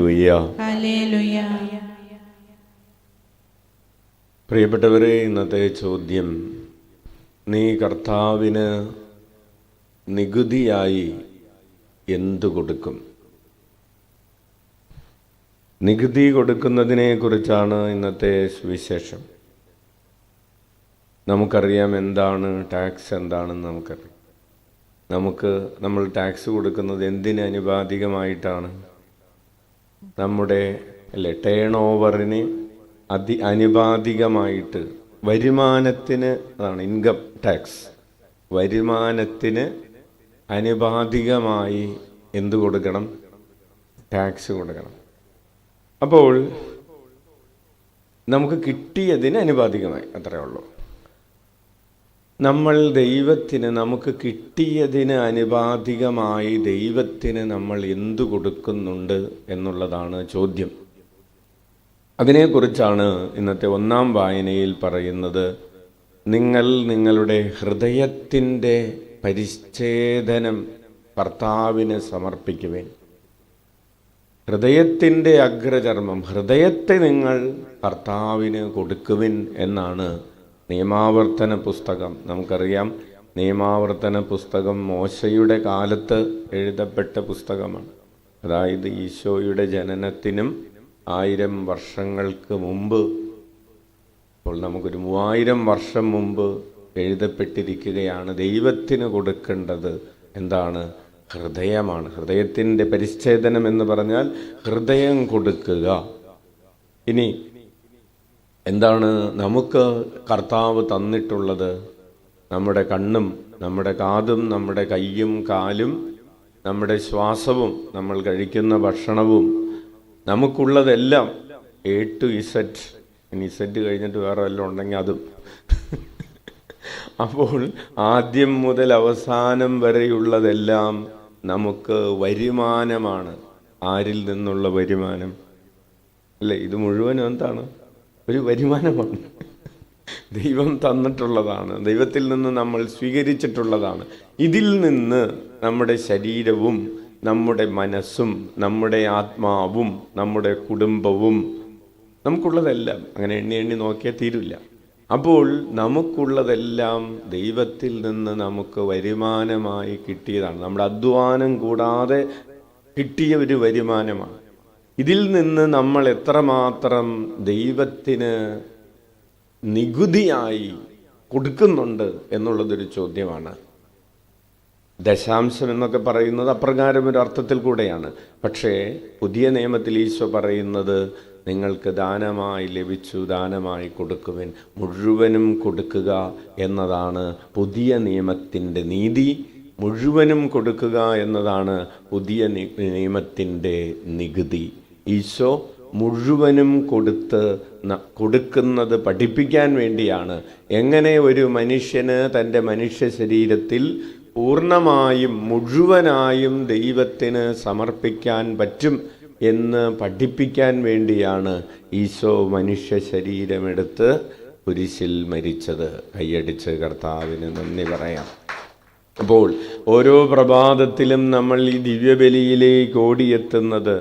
Hallelujah. പ്രിയപ്പെട്ടവരെ, ഇന്നത്തെ ചോദ്യം: നീ കർത്താവിന് നികുതിയായി എന്തു കൊടുക്കും? നികുതി കൊടുക്കുന്നതിനെ കുറിച്ചാണ് ഇന്നത്തെ സുവിശേഷം. നമുക്കറിയാം എന്താണ് ടാക്സ്, എന്താണെന്ന് നമുക്കറിയാം. നമ്മൾ ടാക്സ് കൊടുക്കുന്നത് എന്തിന് അനുപാതികമായിട്ടാണ്? നമ്മുടെ ടേൺ ഓവറിന് അനുപാതികമായിട്ട്, വരുമാനത്തിന്, അതാണ് ഇൻകം ടാക്സ്. വരുമാനത്തിന് അനുപാതികമായി എന്തു കൊടുക്കണം? ടാക്സ് കൊടുക്കണം. അപ്പോൾ നമുക്ക് കിട്ടിയതിന് അനുപാതികമായി, അത്രയേ ഉള്ളൂ. നമ്മൾ നമുക്ക് കിട്ടിയതിന് അനുപാതികമായി ദൈവത്തിന് നമ്മൾ എന്തു കൊടുക്കുന്നുണ്ട് എന്നുള്ളതാണ് ചോദ്യം. അതിനെക്കുറിച്ചാണ് ഇന്നത്തെ ഒന്നാം വായനയിൽ പറയുന്നത്. നിങ്ങൾ നിങ്ങളുടെ ഹൃദയത്തിൻ്റെ പരിച്ഛേദനം കർത്താവിന് സമർപ്പിക്കുവേൻ. ഹൃദയത്തിൻ്റെ അഗ്രചർമ്മം, ഹൃദയത്തെ നിങ്ങൾ കർത്താവിന് കൊടുക്കുവിൻ എന്നാണ് നിയമാവർത്തന പുസ്തകം. നമുക്കറിയാം, നിയമാവർത്തന പുസ്തകം മോശയുടെ കാലത്ത് എഴുതപ്പെട്ട പുസ്തകമാണ്. അതായത് ഈശോയുടെ ജനനത്തിനും 1000 വർഷങ്ങൾക്ക് മുമ്പ്, അപ്പോൾ നമുക്കൊരു 3000 വർഷം മുമ്പ് എഴുതപ്പെട്ടിരിക്കുകയാണ്. ദൈവത്തിന് കൊടുക്കേണ്ടത് എന്താണ്? ഹൃദയമാണ്. ഹൃദയത്തിൻ്റെ പരിച്ഛേദനം എന്ന് പറഞ്ഞാൽ ഹൃദയം കൊടുക്കുക. ഇനി എന്താണ് നമുക്ക് കർത്താവ് തന്നിട്ടുള്ളത്? നമ്മുടെ കണ്ണും നമ്മുടെ കാതും നമ്മുടെ കൈയും കാലും നമ്മുടെ ശ്വാസവും നമ്മൾ കഴിക്കുന്ന ഭക്ഷണവും, നമുക്കുള്ളതെല്ലാം A to Z. ഇനി Z കഴിഞ്ഞിട്ട് വേറെ വല്ലതും ഉണ്ടെങ്കിൽ അതും. അപ്പോൾ ആദ്യം മുതൽ അവസാനം വരെയുള്ളതെല്ലാം നമുക്ക് വരുമാനമാണ്. ആരിൽ നിന്നുള്ള വരുമാനം? അല്ലേ, ഇത് മുഴുവനും എന്താണ്? ഒരു വരുമാനമാണ്. ദൈവം തന്നിട്ടുള്ളതാണ്, ദൈവത്തിൽ നിന്ന് നമ്മൾ സ്വീകരിച്ചിട്ടുള്ളതാണ്. ഇതിൽ നിന്ന് നമ്മുടെ ശരീരവും നമ്മുടെ മനസ്സും നമ്മുടെ ആത്മാവും നമ്മുടെ കുടുംബവും, നമുക്കുള്ളതെല്ലാം അങ്ങനെ എണ്ണി നോക്കിയാൽ തീരില്ല. അപ്പോൾ നമുക്കുള്ളതെല്ലാം ദൈവത്തിൽ നിന്ന് നമുക്ക് വരുമാനമായി കിട്ടിയതാണ്. നമ്മുടെ അധ്വാനം കൂടാതെ കിട്ടിയ ഒരു വരുമാനമാണ്. ഇതിൽ നിന്ന് നമ്മൾ എത്രമാത്രം ദൈവത്തിന് നികുതിയായി കൊടുക്കുന്നുണ്ട് എന്നുള്ളതൊരു ചോദ്യമാണ്. ദശാംശം എന്നൊക്കെ പറയുന്നത് അപ്രകാരം ഒരു അർത്ഥത്തിൽ കൂടെയാണ്. പക്ഷേ പുതിയ നിയമത്തിൽ ഈശോ പറയുന്നത്, നിങ്ങൾക്ക് ദാനമായി ലഭിച്ചു, ദാനമായി കൊടുക്കുവിൻ, മുഴുവനും കൊടുക്കുക എന്നതാണ് പുതിയ നിയമത്തിൻ്റെ നീതി. മുഴുവനും കൊടുക്കുക എന്നതാണ് പുതിയ നിയമത്തിൻ്റെ നികുതി. ഈശോ മുഴുവനും കൊടുക്കുന്നത് പഠിപ്പിക്കാൻ വേണ്ടിയാണ്. എങ്ങനെ ഒരു മനുഷ്യന് തൻ്റെ മനുഷ്യ ശരീരത്തിൽ പൂർണ്ണമായും മുഴുവനായും ദൈവത്തിന് സമർപ്പിക്കാൻ പറ്റും എന്ന് പഠിപ്പിക്കാൻ വേണ്ടിയാണ് ഈശോ മനുഷ്യ ശരീരമെടുത്ത് കുരിശിൽ മരിച്ചത്. കൈയടിച്ച് കർത്താവിന് നന്ദി പറയാം. അപ്പോൾ ഓരോ പ്രഭാതത്തിലും നമ്മൾ ഈ ദിവ്യബലിയിലേക്ക് ഓടിയെത്തുന്നത്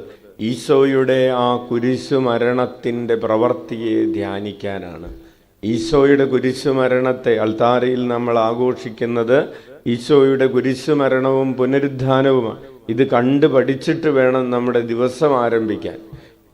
ഈശോയുടെ ആ കുരിശുമരണത്തിൻ്റെ പ്രവൃത്തിയെ ധ്യാനിക്കാനാണ്. ഈശോയുടെ കുരിശുമരണത്തെ അൾത്താരയിൽ നമ്മൾ ആഘോഷിക്കുന്നത് ഈശോയുടെ കുരിശുമരണവും പുനരുദ്ധാനവുമാണ്. ഇത് കണ്ടു പഠിച്ചിട്ട് വേണം നമ്മുടെ ദിവസം ആരംഭിക്കാൻ.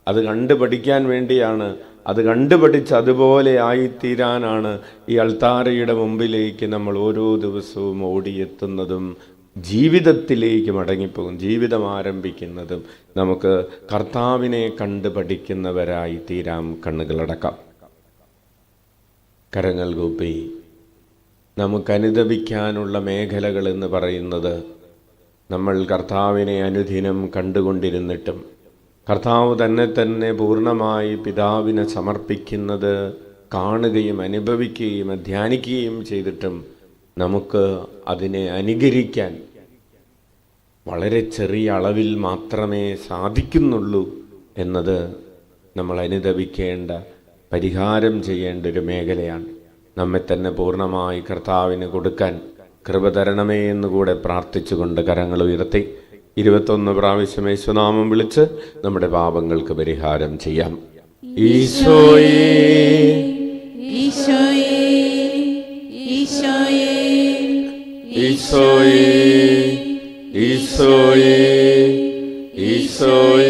അത് കണ്ടു പഠിക്കാൻ വേണ്ടിയാണ്, അത് കണ്ടുപഠിച്ച് അതുപോലെ ആയിത്തീരാനാണ് ഈ അൾത്താരയുടെ മുമ്പിലേക്ക് നമ്മൾ ഓരോ ദിവസവും ഓടിയെത്തുന്നതും ജീവിതത്തിലേക്ക് മടങ്ങിപ്പോകും. ജീവിതം ആരംഭിക്കുന്നതും നമുക്ക് കർത്താവിനെ കണ്ടു പഠിക്കുന്നവരായി തീരാം. കണ്ണുകളടക്കാം, കരങ്ങൾ കൂപ്പി. നമുക്കനുദപിക്കാനുള്ള മേഖലകൾ എന്ന് പറയുന്നത്, നമ്മൾ കർത്താവിനെ അനുദിനം കണ്ടുകൊണ്ടിരുന്നിട്ടും കർത്താവ് തന്നെ പൂർണ്ണമായി പിതാവിനെ സമർപ്പിക്കുന്നത് കാണുകയും അനുഭവിക്കുകയും ധ്യാനിക്കുകയും ചെയ്തിട്ടും നമുക്ക് അതിനെ അനുകരിക്കാൻ വളരെ ചെറിയ അളവിൽ മാത്രമേ സാധിക്കുന്നുള്ളൂ എന്നത് നമ്മൾ അനുദപിക്കേണ്ട, പരിഹാരം ചെയ്യേണ്ട ഒരു മേഖലയാണ്. നമ്മെ തന്നെ പൂർണ്ണമായി കർത്താവിന് കൊടുക്കാൻ കൃപ തരണമേ എന്നുകൂടെ പ്രാർത്ഥിച്ചുകൊണ്ട് കരങ്ങൾ ഉയർത്തി 21 പ്രാവശ്യം യേശുനാമം വിളിച്ച് നമ്മുടെ പാപങ്ങൾക്ക് പരിഹാരം ചെയ്യാം. ഈശോയേ ഈശോയേ ഈശോയേ ഈശോയേ ഈശോയേ ഈശോയേ